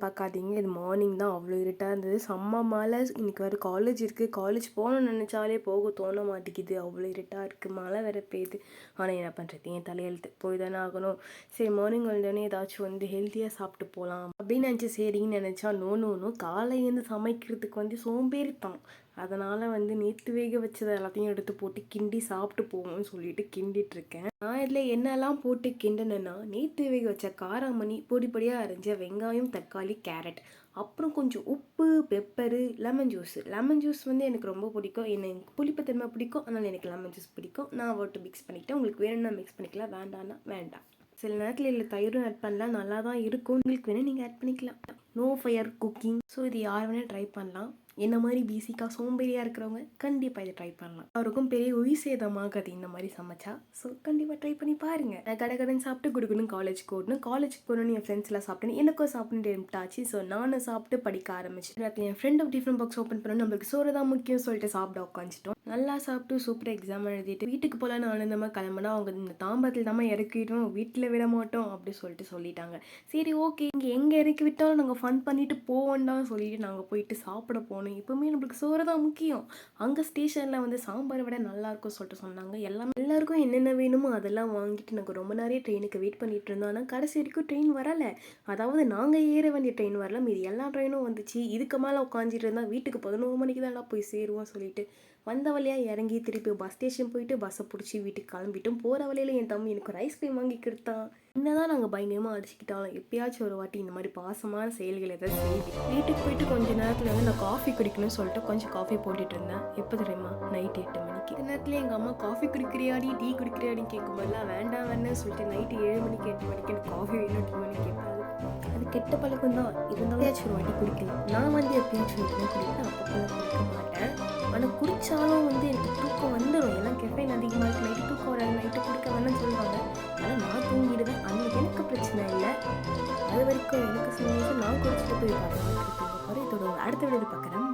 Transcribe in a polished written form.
பார்க்காதீங்க. இது மார்னிங் தான் அவ்வளோ இருட்டாக இருந்தது. செம்ம மழை. இன்னைக்கு வேறு காலேஜ் இருக்குது. காலேஜ் போகணும்னு நினச்சாலே போக தோண மாட்டேங்குது. அவ்வளோ இருட்டாக இருக்குது. மழை வேறு பெய்யுது. ஆனால் என்ன பண்ணுறது, என் தலையெழுத்து போய் தானே ஆகணும். சரி, மார்னிங் வந்தோடனே ஏதாச்சும் வந்து ஹெல்த்தியாக சாப்பிட்டு போகலாம் அப்படின்னு நினச்சி சரின்னு நினச்சா நோ காலையிலேருந்து சமைக்கிறதுக்கு வந்து சோம்பேறித்தான். அதனால் வந்து நேற்று வேக வச்சதை எல்லாத்தையும் எடுத்து போட்டு கிண்டி சாப்பிட்டு போவோம்னு சொல்லிட்டு கிண்டிட்டு இருக்கேன். நான் இதில் என்னெல்லாம் போட்டு கிண்டினேன்னா, நேற்று வேக வச்ச காராமணி, பொடி பொடியாக அரைஞ்ச வெங்காயம், தக்காளி, கேரட், அப்புறம் கொஞ்சம் உப்பு, பெப்பரு, லெமன் ஜூஸ் வந்து எனக்கு ரொம்ப பிடிக்கும். எனக்கு புளிப்புத்தன்மை பிடிக்கும், அதனால் எனக்கு லெமன் ஜூஸ் பிடிக்கும். நான் போட்டு மிக்ஸ் பண்ணிக்கிட்டேன். உங்களுக்கு வேணும்னா மிக்ஸ் பண்ணிக்கலாம், வேண்டாம்னா வேண்டாம். சில நேரத்தில் இல்லை தயிரும் ஆட் பண்ணலாம், நல்லா தான் இருக்கும். உங்களுக்கு வேணும் நீங்கள் ஆட் பண்ணிக்கலாம். No fire cooking. ஸோ இது யார் வேணால் ட்ரை பண்ணலாம். என்ன மாதிரி பேசிக்காக சோம்பேறியாக இருக்கிறவங்க கண்டிப்பாக இதை ட்ரை பண்ணலாம். அவருக்கும் பெரிய உயிர் சேதமாகாது இந்த மாதிரி சமைச்சா. ஸோ கண்டிப்பாக ட்ரை பண்ணி பாருங்கள். நான் கடைன்னு சாப்பிட்டு கொடுக்கணும் காலேஜுக்கு ஓடணும். காலேஜுக்கு போகணுன்னு என் ஃப்ரெண்ட்ஸ்லாம் சாப்பிட்டேன். எனக்கும் சாப்பிட்டு டெம்ட் ஆச்சு. ஸோ நானும் சாப்பிட்டு படிக்க ஆரம்பிச்சேன். என் ஃப்ரெண்ட் டிஃப்ரெண்ட் பாக்ஸ் ஓப்பன் பண்ணணும், நம்மளுக்கு சோறு தான் முக்கியம் சொல்லிட்டு சாப்பிட உட்காந்துட்டோம். நல்லா சாப்பிட்டு சூப்பராக எக்ஸாம் எழுதிட்டு வீட்டுக்கு போகலான்னு ஆனந்தமாக கிளம்புனா அவங்க இந்த தாம்பரத்தில் தான் இறக்கிட்டோம், வீட்டில் விட மாட்டோம் அப்படி சொல்லிட்டாங்க. சரி ஓகே, இங்கே எங்கே இறக்கி விட்டாலும் நாங்கள் ஃபன் பண்ணிட்டு போவோம்டான்னு சொல்லிட்டு நாங்கள் போயிட்டு சாப்பிட போனோம். எப்பவுமே நம்மளுக்கு சோறு தான் முக்கியம். அங்கே ஸ்டேஷனில் வந்து சாம்பாரை விட நல்லாயிருக்கும் சொல்லிட்டு சொன்னாங்க. எல்லாருக்கும் என்னென்ன வேணுமோ அதெல்லாம் வாங்கிட்டு நாங்கள் ரொம்ப நிறைய ட்ரெயினுக்கு வெயிட் பண்ணிட்டு இருந்தோம். ஆனால் கடைசி வரைக்கும் ட்ரெயின் வரலை. அதாவது நாங்கள் ஏற வேண்டிய ட்ரெயின் வரல, மீது எல்லா ட்ரெயினும் வந்துச்சு. இதுக்கு மேலே உட்காந்துட்டு இருந்தால் வீட்டுக்கு 11 மணிக்கு தான் போய் சேருவோம் சொல்லிட்டு வந்த வழியாக இறங்கி திருப்பி பஸ் ஸ்டேஷன் போயிட்டு பஸ்ஸை பிடிச்சி வீட்டுக்கு கிளம்பிட்டோம். போகிற வழியில் என் தம்பி எனக்கு ஒரு ஐஸ்கிரீம் வாங்கி கொடுத்தான். என்னதான் நாங்கள் பயங்கரமாக அடிச்சுக்கிட்டாலும் எப்பயாச்சும் ஒரு வாட்டி இந்த மாதிரி பாசமான செயல்கள் எதாவது செய்து வீட்டுக்கு போயிட்டு கொஞ்சம் நேரத்தில் வந்து நான் காஃபி குடிக்கணும்னு சொல்லிட்டு கொஞ்சம் காஃபி போட்டுட்டு இருந்தேன். எப்போ தெரியுமா, நைட்டு 8 மணிக்கு. இந்த நேரத்தில் எங்கள் அம்மா காஃபி குடிக்கிறியாடி, டீ குடிக்கிறியாடின்னு கேட்கும்போதெல்லாம் வேண்டாம் வேணும்னு சொல்லிட்டு நைட்டு 7 மணிக்கு 8 மணிக்கு எனக்கு காஃபி வேணும், டீ வேணும் கேட்பாரு. அது கெட்ட பழக்கம் தான், இருந்தாலும் ஒரு வாட்டி குடிக்கலாம். நான் வந்து எப்பயாச்சும் குடிப்பேன், அப்பப்பெல்லாம் குடிக்க மாட்டேன். ஆனால் குடித்தாலும் வந்து எனக்கு தூக்கம் வந்துடும். ஏன்னா கெஃபைன் அதிகமாக இருக்குது, நைட்டு தூக்கம் வராது, நைட்டு குடிக்க வேணும்னு சொல்லுவாங்க. ஆனால் நான் தூங்கிடுவேன், அன்றைக்கி எனக்கு பிரச்சனை இல்லை. அது வரைக்கும் எனக்கு சந்தோஷம். நான் குடிச்சிட்டு போய் பார்க்கலாம். இதோட அடுத்த வீடியோ பார்க்குறேன்.